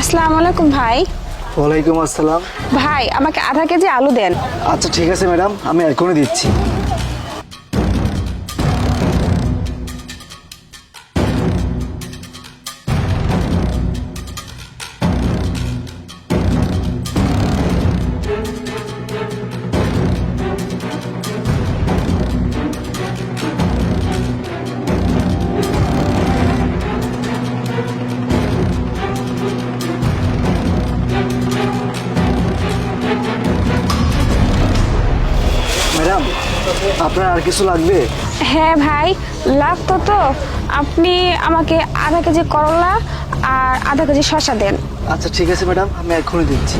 আসসালামু আলাইকুম ভাই। ওয়ালাইকুম আসসালাম। ভাই আমাকে আধা কেজি আলু দেন। আচ্ছা ঠিক আছে ম্যাডাম, আমি এখনই দিচ্ছি। ম্যাডাম, আপনার আর কিছু লাগবে? হ্যাঁ ভাই, লাগতো তো। আপনি আমাকে আধা কেজি করলা আর আধা কেজি শসা দেন। আচ্ছা ঠিক আছে ম্যাডাম, আমি এখনই দিচ্ছি।